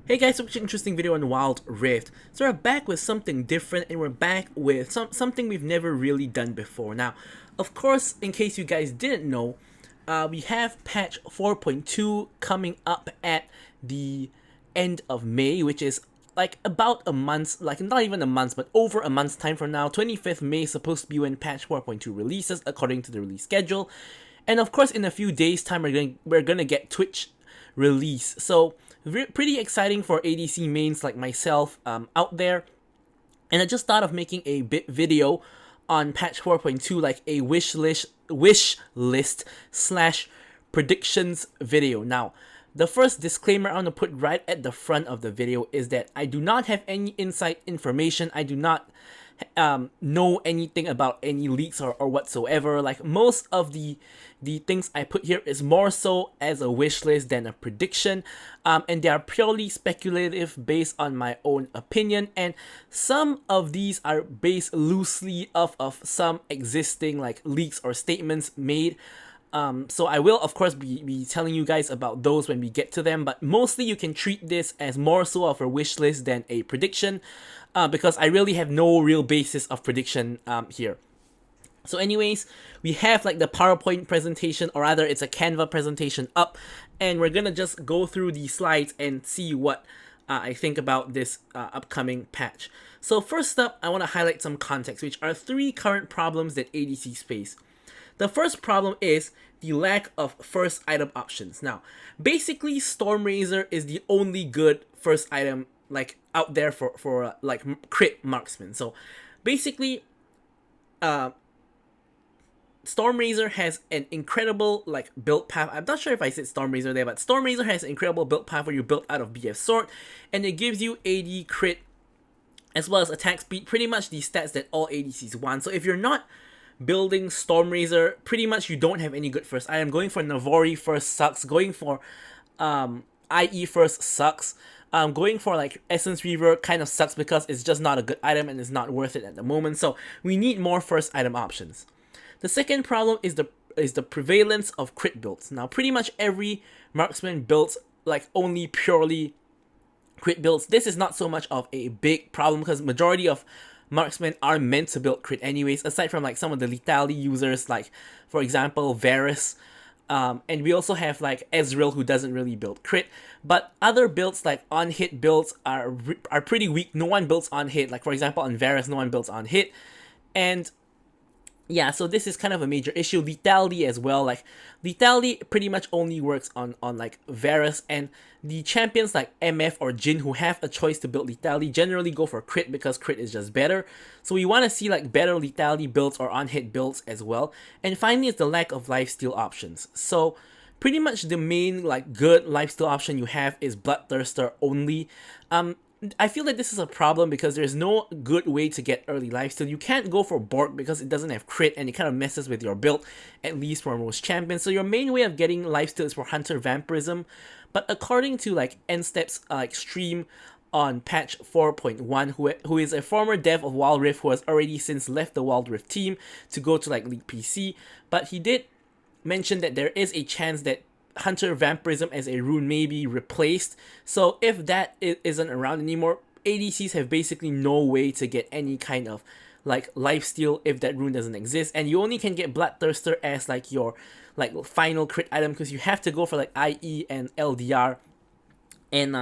Hey guys, such an interesting video on Wild Rift. So we're back with something different, and we're back with something we've never really done before. Now, of course, in case you guys didn't know, we have patch 4.2 coming up at the end of May, which is like about a month, like not even a month, but over a month's time from now. 25th May is supposed to be when patch 4.2 releases according to the release schedule. And of course, in a few days time, we're gonna get Twitch release. So pretty exciting for ADC mains like myself out there. And I just thought of making a video on patch 4.2, like a wish list slash predictions video. Now, the first disclaimer I want to put right at the front of the video is that I do not have any inside information. I do not know anything about any leaks or whatsoever. Like, most of the things I put here is more so as a wish list than a prediction, and they are purely speculative based on my own opinion, and some of these are based loosely off of some existing like leaks or statements made. So I will of course be telling you guys about those when we get to them, but mostly you can treat this as more so of a wish list than a prediction, because I really have no real basis of prediction here. So anyways, we have like the PowerPoint presentation, or rather it's a Canva presentation up, and we're gonna just go through the slides and see what I think about this upcoming patch. So first up, I want to highlight some context, which are 3 current problems that ADCs face. The first problem is the lack of first item options. Now, basically, Stormrazor is the only good first item like out there for like crit marksman. So basically, Stormrazor has an incredible like build path. I'm not sure if I said Stormrazor there, but Stormrazor has an incredible build path where you build out of BF Sword, and it gives you AD crit as well as attack speed, pretty much the stats that all ADCs want. So if you're not building Stormrazor, pretty much you don't have any good first item. Going for Navori first sucks. Going for IE first sucks. Going for like Essence Reaver kind of sucks because it's just not a good item and it's not worth it at the moment. So we need more first item options. The second problem is the prevalence of crit builds. Now, pretty much every marksman builds like only purely crit builds. This is not so much of a big problem because majority of marksmen are meant to build crit anyways, aside from like some of the lethality users, like for example Varus, and we also have like Ezreal, who doesn't really build crit. But other builds like on hit builds are pretty weak. No one builds on hit. Like for example on Varus, no one builds on hit, and yeah, so this is kind of a major issue. Lethality as well, like lethality pretty much only works on like Varus, and the champions like MF or Jhin who have a choice to build lethality generally go for crit because crit is just better. So we want to see like better lethality builds or on hit builds as well. And finally is the lack of lifesteal options. So pretty much the main like good lifesteal option you have is Bloodthirster only. I feel like this is a problem because there's no good way to get early lifesteal. You can't go for Bork because it doesn't have crit and it kind of messes with your build, at least for most champions. So your main way of getting lifesteal is for Hunter Vampirism. But according to like N-Step's like stream on patch 4.1, who is a former dev of Wild Rift who has already since left the Wild Rift team to go to like League PC, but he did mention that there is a chance that Hunter Vampirism as a rune may be replaced. So if that isn't around anymore, ADCs have basically no way to get any kind of like lifesteal if that rune doesn't exist, and you only can get Bloodthirster as like your like final crit item because you have to go for like IE and LDR and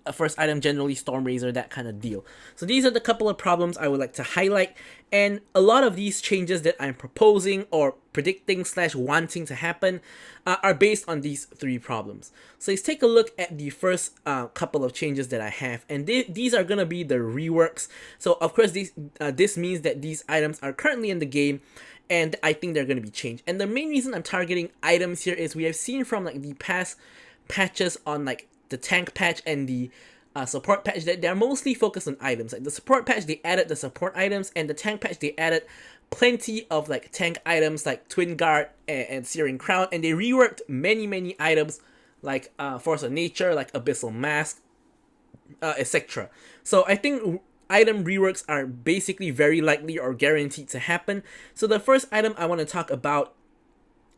a first item, generally Stormrazor, that kind of deal. So these are the couple of problems I would like to highlight, and a lot of these changes that I'm proposing or predicting slash wanting to happen are based on these 3 problems. So let's take a look at the first couple of changes that I have, and these are gonna be the reworks. So of course this means that these items are currently in the game, and I think they're gonna be changed. And the main reason I'm targeting items here is we have seen from like the past patches on like the tank patch and the support patch that they're mostly focused on items. Like the support patch, they added the support items, and the tank patch, they added plenty of like tank items like Twin Guard and Searing Crown, and they reworked many items like Force of Nature, like Abyssal Mask, etc. So I think item reworks are basically very likely or guaranteed to happen. So the first item I want to talk about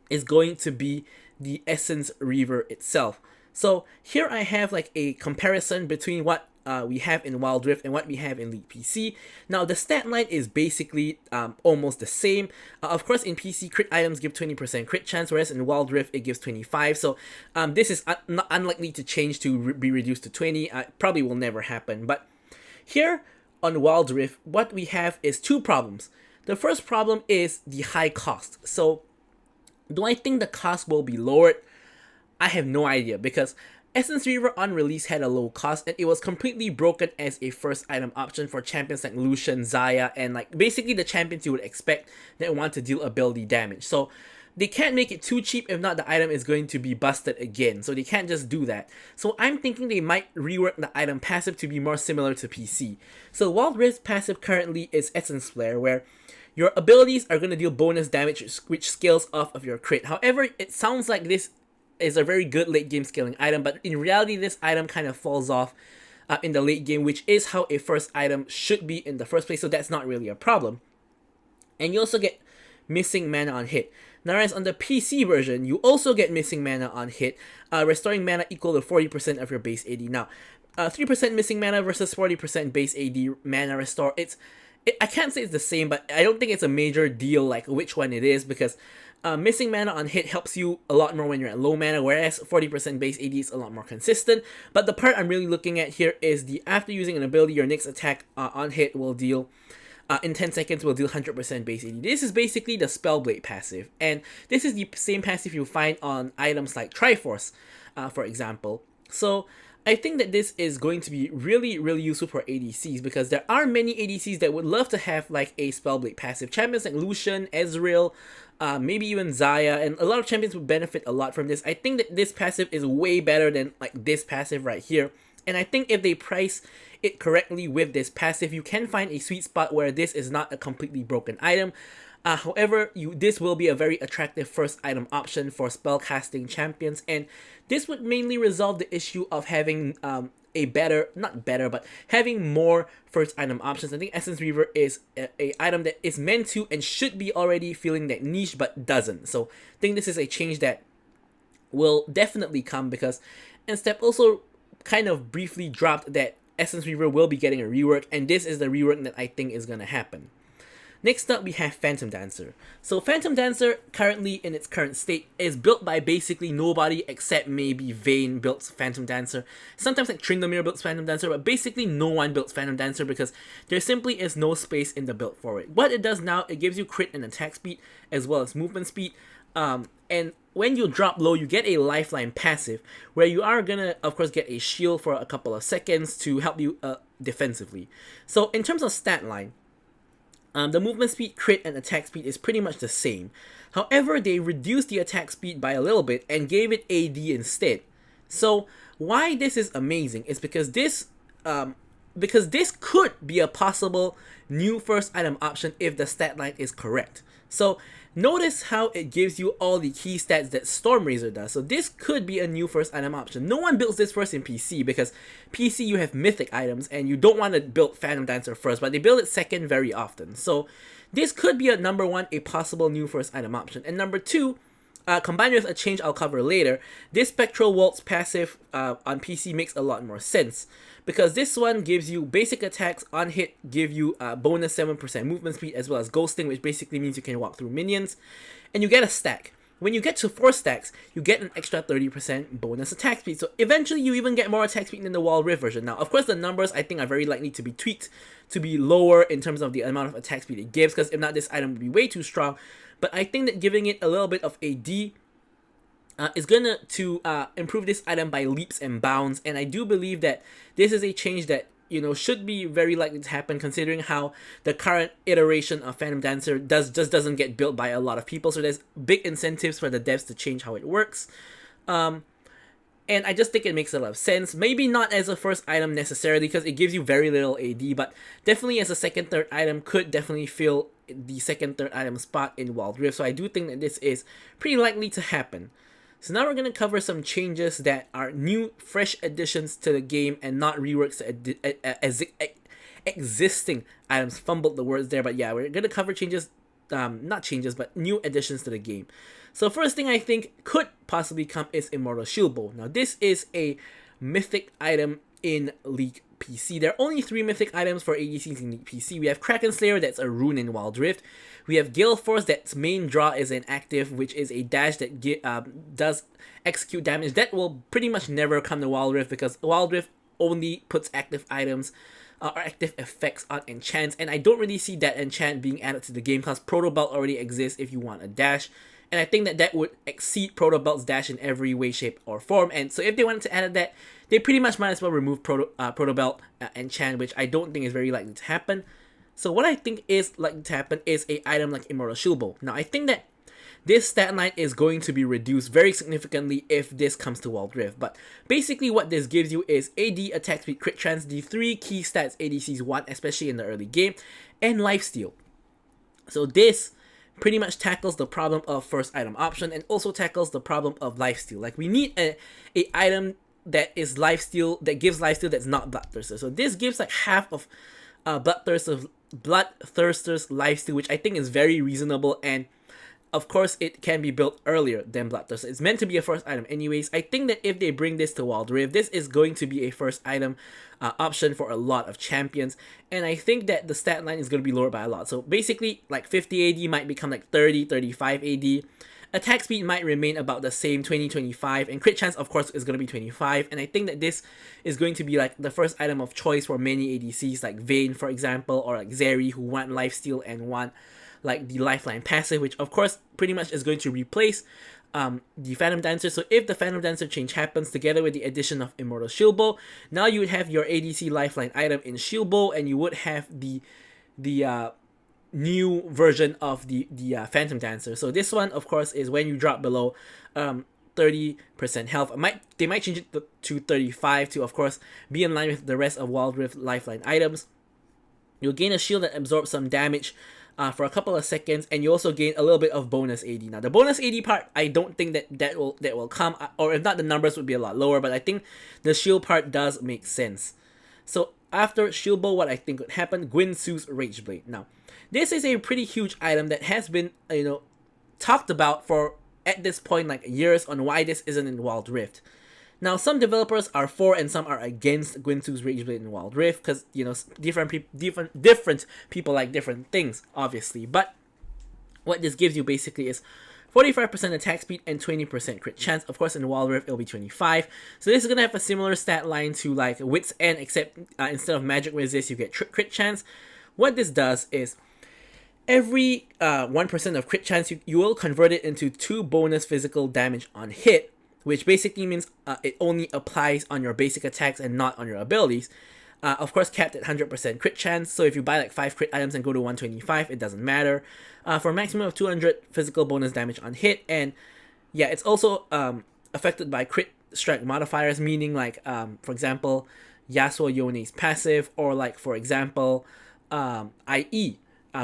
is going to be the Essence Reaver itself. So here I have like a comparison between what we have in Wild Rift and what we have in League PC. Now the stat line is basically almost the same. Of course, in PC, crit items give 20% crit chance, whereas in Wild Rift it gives 25. So this is not unlikely to change to be reduced to 20. Probably will never happen. But here on Wild Rift, what we have is two problems. The first problem is the high cost. So do I think the cost will be lowered? I have no idea, because Essence Reaver on release had a low cost and it was completely broken as a first item option for champions like Lucian, Xayah, and like basically the champions you would expect that want to deal ability damage. So they can't make it too cheap, if not the item is going to be busted again. So they can't just do that. So I'm thinking they might rework the item passive to be more similar to PC. So Wild Rift's passive currently is Essence Flare, where your abilities are going to deal bonus damage which scales off of your crit. However, it sounds like this is a very good late game scaling item, but in reality this item kind of falls off in the late game, which is how a first item should be in the first place, so that's not really a problem. And you also get missing mana on hit. Now, whereas on the PC version, you also get missing mana on hit, restoring mana equal to 40% of your base AD. Now, 3% missing mana versus 40% base AD mana restore, I can't say it's the same, but I don't think it's a major deal like which one it is, because missing mana on hit helps you a lot more when you're at low mana, whereas 40% base AD is a lot more consistent. But the part I'm really looking at here is the after using an ability, your next attack on hit will deal, in 10 seconds will deal 100% base AD. This is basically the Spellblade passive, and this is the same passive you find on items like Triforce, for example. So I think that this is going to be really, really useful for ADCs, because there are many ADCs that would love to have like a Spellblade passive. Champions like Lucian, Ezreal, maybe even Xayah, and a lot of champions would benefit a lot from this. I think that this passive is way better than like this passive right here. And I think if they price it correctly with this passive, you can find a sweet spot where this is not a completely broken item. However, this will be a very attractive first item option for spellcasting champions, and this would mainly resolve the issue of having having more first item options. I think Essence Reaver is a item that is meant to and should be already feeling that niche, but doesn't. So I think this is a change that will definitely come, because Instep also kind of briefly dropped that Essence Reaver will be getting a rework, and this is the rework that I think is going to happen. Next up, we have Phantom Dancer. So Phantom Dancer, currently in its current state, is built by basically nobody except maybe Vayne builds Phantom Dancer. Sometimes like Tryndamere builds Phantom Dancer, but basically no one builds Phantom Dancer because there simply is no space in the build for it. What it does now, it gives you crit and attack speed as well as movement speed. And when you drop low, you get a lifeline passive, where you are gonna, of course, get a shield for a couple of seconds to help you defensively. So in terms of stat line, the movement speed, crit, and attack speed is pretty much the same. However, they reduced the attack speed by a little bit and gave it AD instead. So why this is amazing is because this could be a possible new first item option if the stat line is correct. So notice how it gives you all the key stats that Stormrazor does. So this could be a new first item option. No one builds this first in PC, because PC you have mythic items and you don't want to build Phantom Dancer first, but they build it second very often. So this could be number one, a possible new first item option. And number two, combined with a change I'll cover later, this Spectral Waltz passive on PC makes a lot more sense, because this one gives you basic attacks on hit, give you bonus 7% movement speed, as well as ghosting, which basically means you can walk through minions, and you get a stack. When you get to 4 stacks, you get an extra 30% bonus attack speed. So eventually you even get more attack speed than the Wild Rift version. Now, of course, the numbers I think are very likely to be tweaked to be lower in terms of the amount of attack speed it gives, because if not, this item would be way too strong. But I think that giving it a little bit of AD is gonna improve this item by leaps and bounds, and I do believe that this is a change that should be very likely to happen, considering how the current iteration of Phantom Dancer doesn't get built by a lot of people. So there's big incentives for the devs to change how it works, and I just think it makes a lot of sense. Maybe not as a first item necessarily, because it gives you very little AD, but definitely as a second, third item could definitely fill the second, third item spot in Wild Rift. So I do think that this is pretty likely to happen. So now we're going to cover some changes that are new, fresh additions to the game and not reworks to existing items. Fumbled the words there, but yeah, we're going to cover changes not changes, but new additions to the game. So first thing I think could possibly come is Immortal Shieldbow. Now this is a mythic item in League PC. There are only 3 mythic items for ADCs in League PC. We have Kraken Slayer, that's a rune in Wild Rift. We have Gale Force, that's main draw is an active, which is a dash that does execute damage. That will pretty much never come to Wild Rift because Wild Rift only puts active items or active effects on enchants, and I don't really see that enchant being added to the game because Proto Belt already exists if you want a dash. And I think that that would exceed Proto Belt's dash in every way, shape, or form. And so if they wanted to add that, they pretty much might as well remove Proto Belt enchant, which I don't think is very likely to happen. So what I think is likely to happen is a item like Immortal Shieldbow. Now I think that this stat line is going to be reduced very significantly if this comes to Wild Rift. But basically what this gives you is AD, attack speed, crit chance, the 3 key stats ADCs want, especially in the early game, and lifesteal. So this pretty much tackles the problem of first item option and also tackles the problem of lifesteal. Like we need a item that is lifesteal, that gives lifesteal that's not Bloodthirster. So this gives like half of Bloodthirster's lifesteal, which I think is very reasonable, and of course it can be built earlier than Bloodthirster. It's meant to be a first item anyways. I think that if they bring this to Wild Rift, this is going to be a first item option for a lot of champions, and I think that the stat line is going to be lowered by a lot. So basically like 50 AD might become like 30, 35 AD. Attack speed might remain about the same, 20, 25, and crit chance of course is going to be 25, and I think that this is going to be like the first item of choice for many ADCs like Vayne for example, or like Zeri, who want lifesteal and want like the lifeline passive, which of course pretty much is going to replace the Phantom Dancer. So if the Phantom Dancer change happens together with the addition of Immortal Shieldbow, now you would have your ADC lifeline item in Shieldbow, and you would have the new version of the Phantom Dancer. So this one of course is when you drop below 30% health. They might change it to 35 to of course be in line with the rest of Wild Rift lifeline items. You'll gain a shield that absorbs some damage for a couple of seconds, and you also gain a little bit of bonus AD. Now the bonus AD part, I don't think that will come, or if not, the numbers would be a lot lower, but I think the shield part does make sense. So after Shieldbow, what I think would happen, Guinsoo's Rageblade. Now this is a pretty huge item that has been talked about for at this point like years on why this isn't in Wild Rift. Now some developers are for and some are against Guinsoo's Rageblade in Wild Rift because different people like different things obviously, but what this gives you basically is 45% attack speed and 20% crit chance. Of course in Wild Rift it'll be 25, so this is gonna have a similar stat line to like Wit's End, except instead of magic resist you get crit chance. What this does is every 1% of crit chance you will convert it into 2 bonus physical damage on hit, which basically means it only applies on your basic attacks and not on your abilities. Of course capped at 100% crit chance, so if you buy like 5 crit items and go to 125, it doesn't matter. For a maximum of 200 physical bonus damage on hit, and yeah, it's also affected by crit strike modifiers, meaning like for example Yasuo Yone's passive, or like for example IE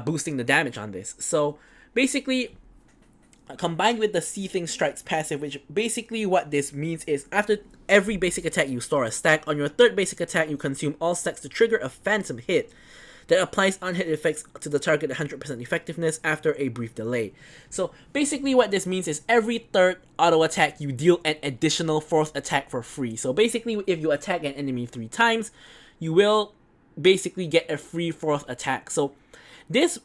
boosting the damage on this. So basically combined with the Seething Strikes passive, which basically what this means is after every basic attack you store a stack. On your 3rd basic attack you consume all stacks to trigger a phantom hit that applies unhit effects to the target at 100% effectiveness after a brief delay. So basically what this means is every 3rd auto attack you deal an additional 4th attack for free. So basically if you attack an enemy 3 times, you will basically get a free 4th attack. So this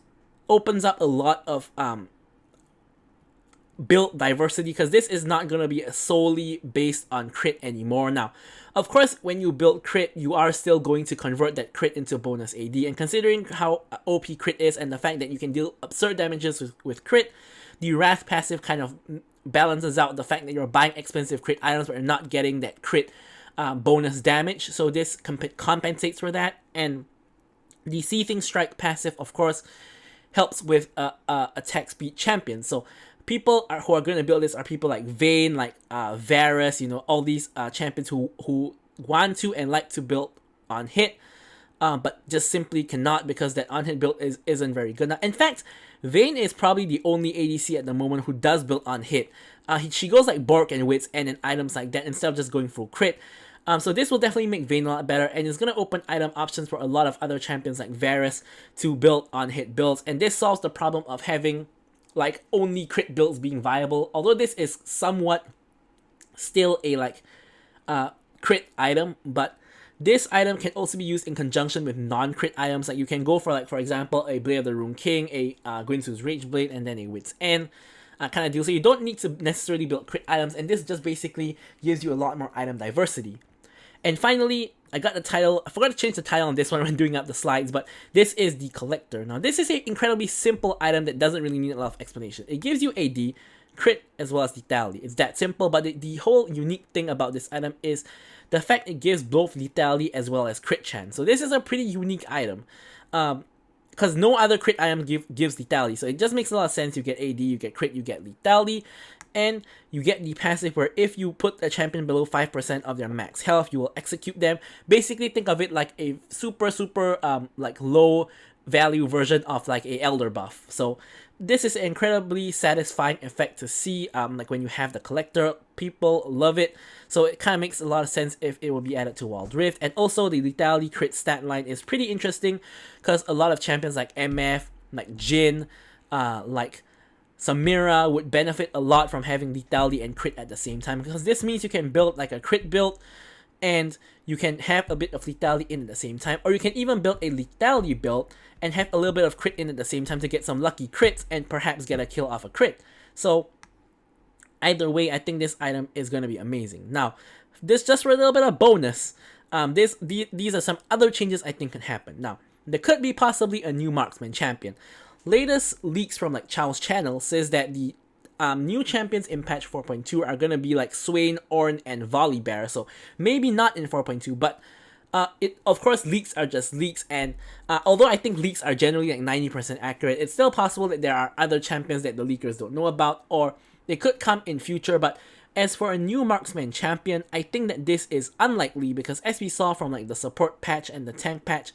opens up a lot of build diversity, because this is not going to be solely based on crit anymore. Now of course when you build crit, you are still going to convert that crit into bonus AD, and considering how OP crit is and the fact that you can deal absurd damages with crit, the Wrath passive kind of balances out the fact that you're buying expensive crit items but you're not getting that crit bonus damage. So this compensates for that, and the Seething Strike passive of course helps with attack speed champions. So people who are going to build this are people like Vayne, like Varus, all these champions who want to and like to build on hit, but just simply cannot because that on hit build isn't very good. Now, in fact, Vayne is probably the only ADC at the moment who does build on hit. She goes like Bork and Wits and items like that instead of just going full crit. So this will definitely make Vayne a lot better, and it's going to open item options for a lot of other champions like Varus to build on hit builds, and this solves the problem of having like only crit builds being viable, although this is somewhat still a like crit item, but this item can also be used in conjunction with non-crit items. Like you can go for, like, for example, a Blade of the Rune King, a Guinsoo's Rageblade, and then a Wit's End kind of deal. So you don't need to necessarily build crit items, and this just basically gives you a lot more item diversity. And finally, I got the title. I forgot to change the title on this one when doing up the slides, but this is the Collector. Now, this is an incredibly simple item that doesn't really need a lot of explanation. It gives you AD, crit, as well as lethality. It's that simple, but the whole unique thing about this item is the fact it gives both lethality as well as crit chance. So this is a pretty unique item, because no other crit item gives lethality. So it just makes a lot of sense. You get AD, you get crit, you get lethality, and you get the passive where if you put a champion below 5% of their max health, you will execute them. Basically, think of it like a super like low value version of like a elder buff. So this is an incredibly satisfying effect to see. Like when you have the Collector, people love it. So it kind of makes a lot of sense if it will be added to Wild Rift. And also the lethality crit stat line is pretty interesting because a lot of champions like MF, like Jhin, like Samira would benefit a lot from having lethality and crit at the same time, because this means you can build like a crit build and you can have a bit of lethality in at the same time, or you can even build a lethality build and have a little bit of crit in at the same time to get some lucky crits and perhaps get a kill off a crit. So either way, I think this item is going to be amazing. Now, this just for a little bit of bonus, these are some other changes I think could happen. Now, there could be possibly a new marksman champion. Latest leaks from like Chow's channel says that the new champions in patch 4.2 are gonna be like Swain, Ornn, and Volibear. So maybe not in 4.2, but of course leaks are just leaks, and although I think leaks are generally like 90% accurate, it's still possible that there are other champions that the leakers don't know about, or they could come in future. But as for a new marksman champion, I think that this is unlikely, because as we saw from like the support patch and the tank patch,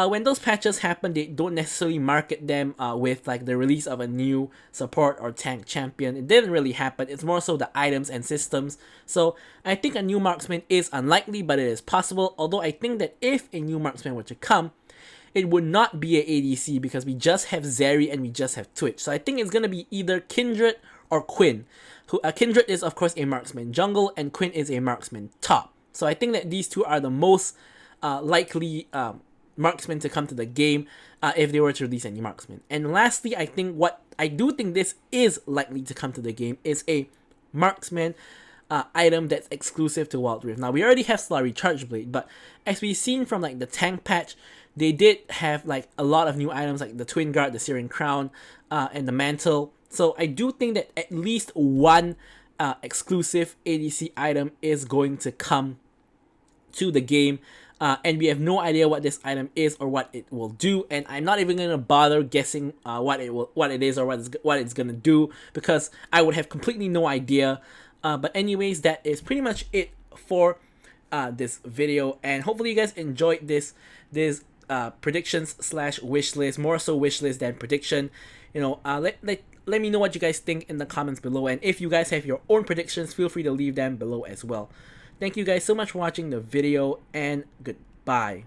when those patches happen, they don't necessarily market them with like the release of a new support or tank champion. It didn't really happen. It's more so the items and systems. So I think a new marksman is unlikely, but it is possible. Although I think that if a new marksman were to come, it would not be a ADC, because we just have Zeri and we just have Twitch. So I think it's going to be either Kindred or Quinn. Kindred is of course a marksman jungle, and Quinn is a marksman top. So I think that these two are the most likely marksmen to come to the game if they were to release any marksman. And lastly, I do think this is likely to come to the game is a marksman item that's exclusive to Wild Rift. Now, we already have Slurry Chargeblade, but as we've seen from like the tank patch, they did have like a lot of new items like the Twin Guard, the Syrian Crown, and the Mantle. So I do think that at least one exclusive ADC item is going to come to the game. And we have no idea what this item is or what it will do, and I'm not even gonna bother guessing what it is or what it's gonna do, because I would have completely no idea. But anyways, that is pretty much it for this video, and hopefully you guys enjoyed this predictions slash wish list, more so wish list than prediction. You know, let me know what you guys think in the comments below, and if you guys have your own predictions, feel free to leave them below as well. Thank you guys so much for watching the video, and goodbye.